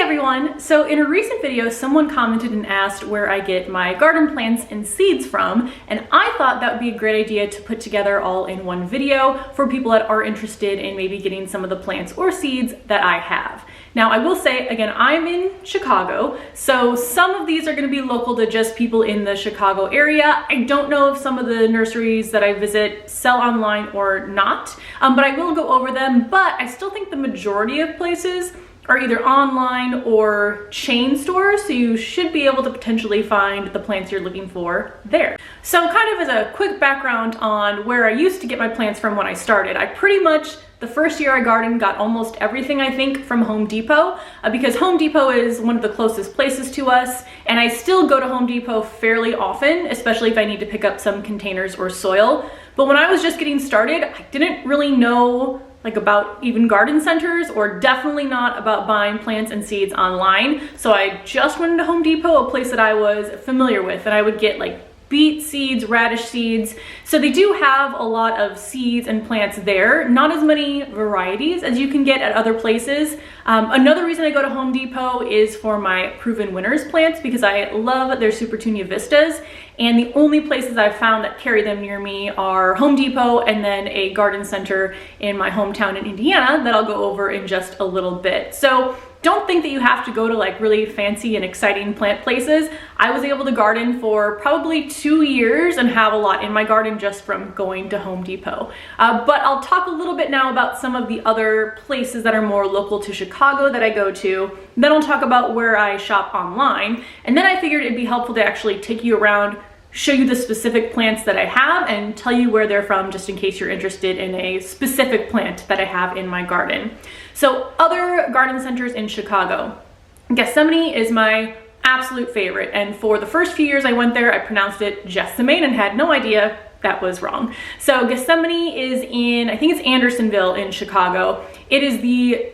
everyone! So in a recent video, someone commented and asked where I get my garden plants and seeds from, and I thought that would be a great idea to put together all in one video for people that are interested in maybe getting some of the plants or seeds that I have. Now I will say, again, I'm in Chicago, so some of these are going to be local to just people in the Chicago area. I don't know if some of the nurseries that I visit sell online or not, but I will go over them. But I still think the majority of places are either online or chain stores, so you should be able to potentially find the plants you're looking for there. So kind of as a quick background on where I used to get my plants from when I started, I pretty much, the first year I gardened, got almost everything I think from Home Depot, because Home Depot is one of the closest places to us, and I still go to Home Depot fairly often, especially if I need to pick up some containers or soil. But when I was just getting started, I didn't really know about even garden centers, or definitely not about buying plants and seeds online. So I just went into Home Depot, a place that I was familiar with, and I would get beet seeds, radish seeds. So they do have a lot of seeds and plants there, not as many varieties as you can get at other places. Another reason I go to Home Depot is for my Proven Winners plants, because I love their Supertunia Vistas, and the only places I've found that carry them near me are Home Depot and then a garden center in my hometown in Indiana that I'll go over in just a little bit. So don't think that you have to go to really fancy and exciting plant places. I was able to garden for probably 2 years and have a lot in my garden just from going to Home Depot. But I'll talk a little bit now about some of the other places that are more local to Chicago that I go to. Then I'll talk about where I shop online. And then I figured it'd be helpful to actually take you around, show you the specific plants that I have, and tell you where they're from, just in case you're interested in a specific plant that I have in my garden. So other garden centers in Chicago. Gethsemane is my absolute favorite, and for the first few years I went there, I pronounced it Gethsemane and had no idea that was wrong. So Gethsemane is in, I think it's Andersonville in Chicago. It is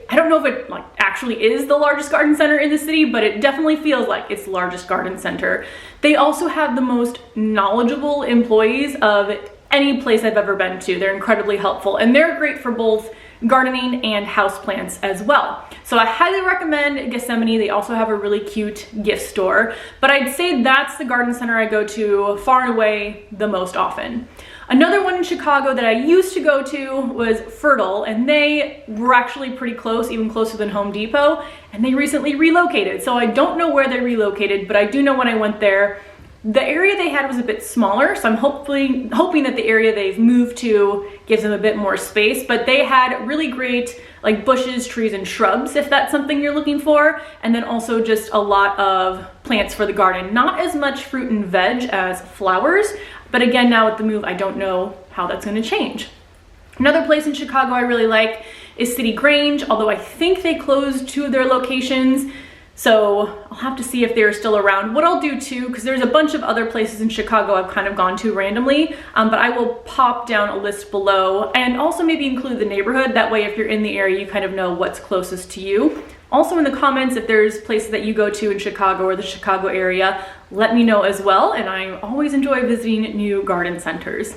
I don't know if it actually is the largest garden center in the city, but it definitely feels like it's the largest garden center. They also have the most knowledgeable employees of any place I've ever been to. They're incredibly helpful, and they're great for both gardening and houseplants as well. So I highly recommend Gethsemane. They also have a really cute gift store, but I'd say that's the garden center I go to far and away the most often. Another one in Chicago that I used to go to was Fertile, and they were actually pretty close, even closer than Home Depot, and they recently relocated. So I don't know where they relocated, but I do know when I went there, the area they had was a bit smaller, so I'm hoping that the area they've moved to gives them a bit more space, but they had really great bushes, trees, and shrubs, if that's something you're looking for, and then also just a lot of plants for the garden. Not as much fruit and veg as flowers, but again, now with the move, I don't know how that's going to change. Another place in Chicago I really like is Grange, although I think they closed 2 of their locations. So I'll have to see if they're still around. What I'll do too, because there's a bunch of other places in Chicago I've kind of gone to randomly, but I will pop down a list below and also maybe include the neighborhood. That way, if you're in the area, you kind of know what's closest to you. Also in the comments, if there's places that you go to in Chicago or the Chicago area, let me know as well. And I always enjoy visiting new garden centers.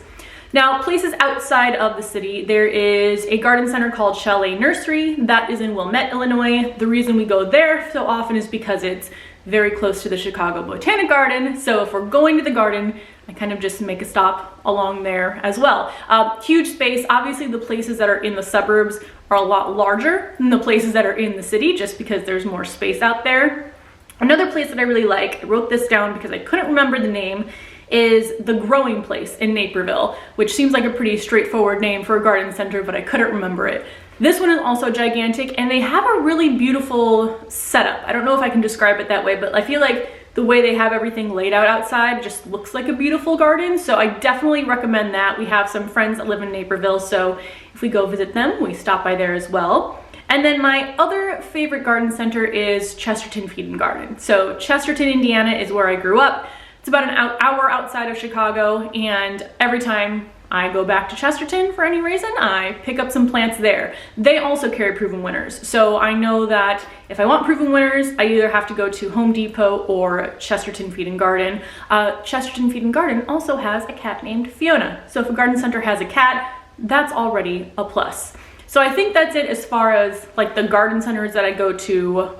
Now, places outside of the city, there is a garden center called Chalet Nursery that is in Willmette, Illinois. The reason we go there so often is because it's very close to the Chicago Botanic Garden. So if we're going to the garden, I kind of just make a stop along there as well. Huge space. Obviously, the places that are in the suburbs are a lot larger than the places that are in the city, just because there's more space out there. Another place that I really like, I wrote this down because I couldn't remember the name, is The Growing Place in Naperville, which seems like a pretty straightforward name for a garden center, but I couldn't remember it. This one is also gigantic, and they have a really beautiful setup. I don't know if I can describe it that way, but I feel like the way they have everything laid out outside just looks like a beautiful garden, so I definitely recommend that. We have some friends that live in Naperville, so if we go visit them, we stop by there as well. And then my other favorite garden center is Chesterton Feed and Garden. So Chesterton, Indiana is where I grew up. It's about an hour outside of Chicago, and every time I go back to Chesterton for any reason, I pick up some plants there. They also carry Proven Winners, so I know that if I want Proven Winners, I either have to go to Home Depot or Chesterton Feed and Garden. Chesterton Feed and Garden also has a cat named Fiona, so if a garden center has a cat, that's already a plus. So I think that's it as far as the garden centers that I go to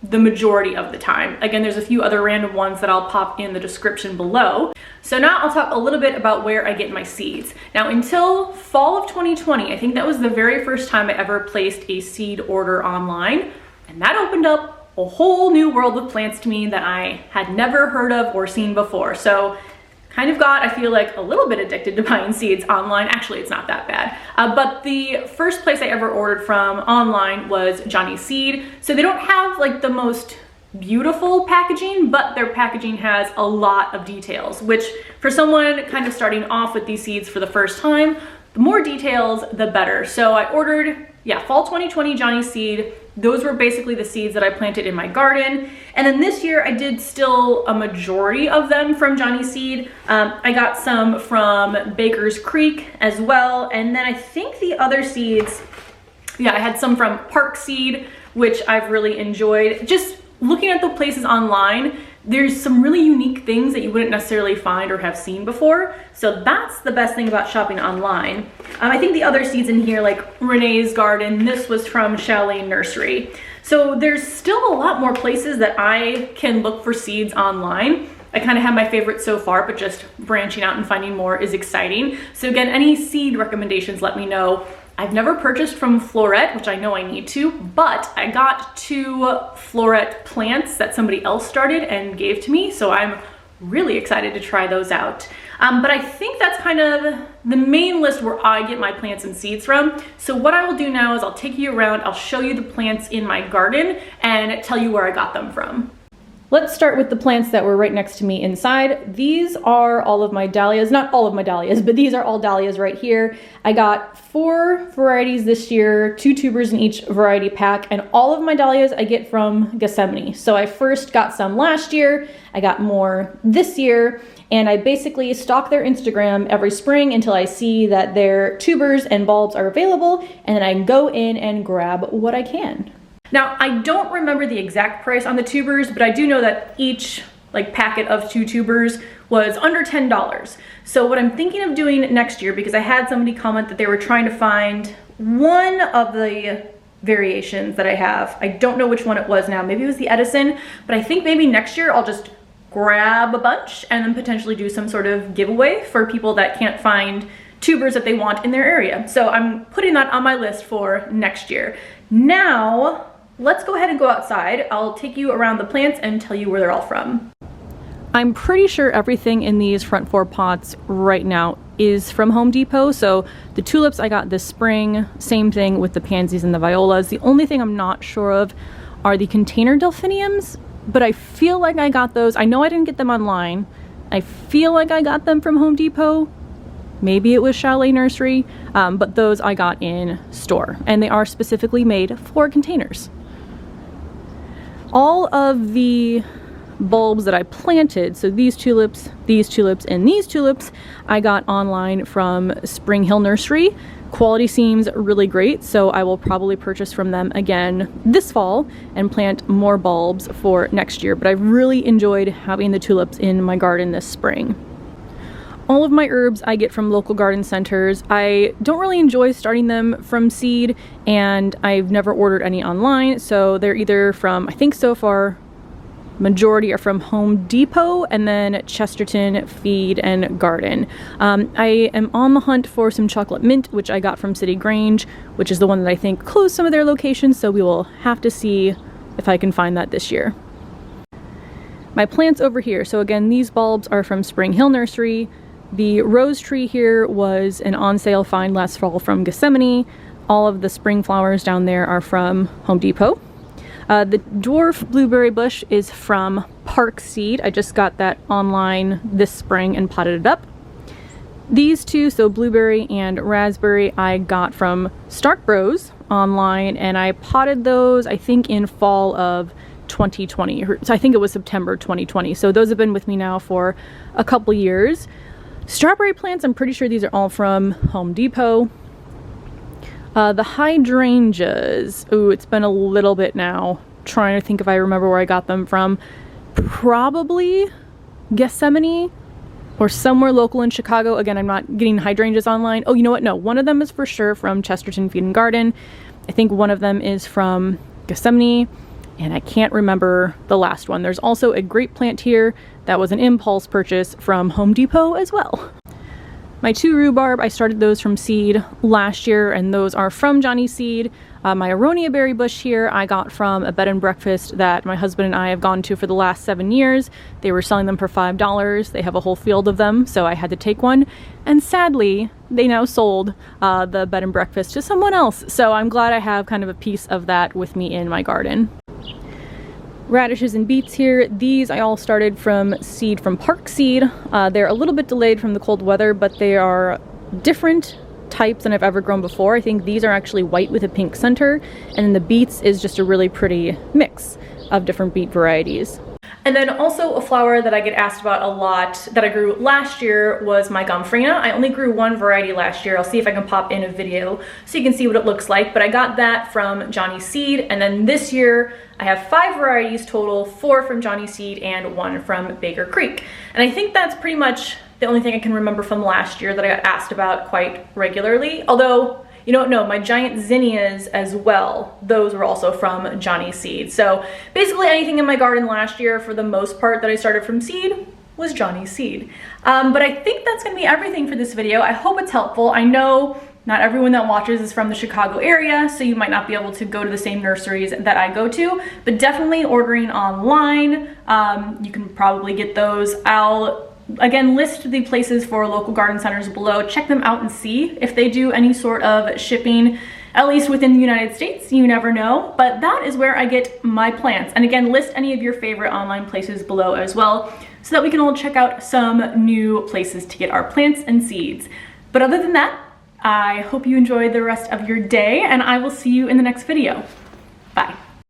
the majority of the time. Again, there's a few other random ones that I'll pop in the description below. So now I'll talk a little bit about where I get my seeds. Now, until fall of 2020, I think that was the very first time I ever placed a seed order online, and that opened up a whole new world of plants to me that I had never heard of or seen before. So kind of got, I feel like, a little bit addicted to buying seeds online. Actually, it's not that bad. But the first place I ever ordered from online was Johnny Seed. So they don't have like the most beautiful packaging, but their packaging has a lot of details, which for someone kind of starting off with these seeds for the first time, the more details, the better. So I ordered, fall 2020 Johnny Seed. Those were basically the seeds that I planted in my garden. And then this year I did still a majority of them from Johnny Seed. I got some from Baker's Creek as well. And then I think the other seeds, I had some from Park Seed, which I've really enjoyed. Just looking at the places online, there's some really unique things that you wouldn't necessarily find or have seen before. So that's the best thing about shopping online. I think the other seeds in here, like Renee's Garden, this was from Chalet Nursery. So there's still a lot more places that I can look for seeds online. I kind of have my favorites so far, but just branching out and finding more is exciting. So again, any seed recommendations, let me know. I've never purchased from Floret, which I know I need to, but I got 2 Floret plants that somebody else started and gave to me, so I'm really excited to try those out. But I think that's kind of the main list where I get my plants and seeds from. So what I will do now is I'll take you around, I'll show you the plants in my garden and tell you where I got them from. Let's start with the plants that were right next to me inside. These are all of my dahlias, not all of my dahlias, but these are all dahlias right here. I got 4 varieties this year, 2 tubers in each variety pack, and all of my dahlias I get from Gethsemane. So I first got some last year, I got more this year, and I basically stalk their Instagram every spring until I see that their tubers and bulbs are available, and then I go in and grab what I can. Now, I don't remember the exact price on the tubers, but I do know that each packet of 2 tubers was under $10. So what I'm thinking of doing next year, because I had somebody comment that they were trying to find one of the variations that I have. I don't know which one it was now. Maybe it was the Edison, but I think maybe next year I'll just grab a bunch and then potentially do some sort of giveaway for people that can't find tubers that they want in their area. So I'm putting that on my list for next year. Now, let's go ahead and go outside. I'll take you around the plants and tell you where they're all from. I'm pretty sure everything in these front 4 pots right now is from Home Depot. So the tulips I got this spring, same thing with the pansies and the violas. The only thing I'm not sure of are the container delphiniums, but I feel like I got those. I know I didn't get them online. I feel like I got them from Home Depot. Maybe it was Chalet Nursery, but those I got in store, and they are specifically made for containers. All of the bulbs that I planted, so these tulips, and these tulips, I got online from Spring Hill Nursery. Quality seems really great, so I will probably purchase from them again this fall and plant more bulbs for next year. But I've really enjoyed having the tulips in my garden this spring. All of my herbs I get from local garden centers. I don't really enjoy starting them from seed, and I've never ordered any online, so they're either from, I think so far, majority are from Home Depot and then Chesterton Feed and Garden. I am on the hunt for some chocolate mint, which I got from City Grange, which is the one that I think closed some of their locations, so we will have to see if I can find that this year. My plants over here, so again, these bulbs are from Spring Hill Nursery. The rose tree here was an on sale find last fall from Gethsemane. All of the spring flowers down there are from Home Depot. The dwarf blueberry bush is from Park Seed. I just got that online this spring and potted it up. These 2, so blueberry and raspberry, I got from Stark Bros online, and I potted those, I think, in fall of 2020. So I think it was September 2020. So those have been with me now for a couple years. Strawberry plants, I'm pretty sure these are all from Home Depot. The hydrangeas, ooh, it's been a little bit now. Trying to think if I remember where I got them from. Probably Gethsemane or somewhere local in Chicago. Again, I'm not getting hydrangeas online. Oh, you know what? No, one of them is for sure from Chesterton Feed and Garden. I think one of them is from Gethsemane, and I can't remember the last one. There's also a grape plant here that was an impulse purchase from Home Depot as well. My 2 rhubarb, I started those from seed last year, and those are from Johnny's Seed. My aronia berry bush here I got from a bed and breakfast that my husband and I have gone to for the last 7 years. They were selling them for $5. They have a whole field of them, so I had to take one. And sadly, they now sold the bed and breakfast to someone else. So I'm glad I have kind of a piece of that with me in my garden. Radishes and beets here. These I all started from seed from Park Seed. They're a little bit delayed from the cold weather, but they are different types than I've ever grown before. I think these are actually white with a pink center, and then the beets is just a really pretty mix of different beet varieties. And then also a flower that I get asked about a lot that I grew last year was my Gomphrena. I only grew 1 variety last year. I'll see if I can pop in a video so you can see what it looks like, but I got that from Johnny's Seed. And then this year I have 5 varieties total, 4 from Johnny's Seed and 1 from Baker Creek. And I think that's pretty much the only thing I can remember from last year that I got asked about quite regularly. Although, you don't know, my giant zinnias as well, those were also from Johnny's Seed. So basically anything in my garden last year, for the most part, that I started from seed was Johnny's Seed. But I think that's gonna be everything for this video. I hope it's helpful. I know not everyone that watches is from the Chicago area, so you might not be able to go to the same nurseries that I go to, but definitely ordering online, you can probably get those. I'll again list the places for local garden centers below. Check them out and see if they do any sort of shipping, at least within the United States. You never know, but that is where I get my plants. And again, list any of your favorite online places below as well, so that we can all check out some new places to get our plants and seeds. But other than that, I hope you enjoyed the rest of your day, and I will see you in the next video. Bye.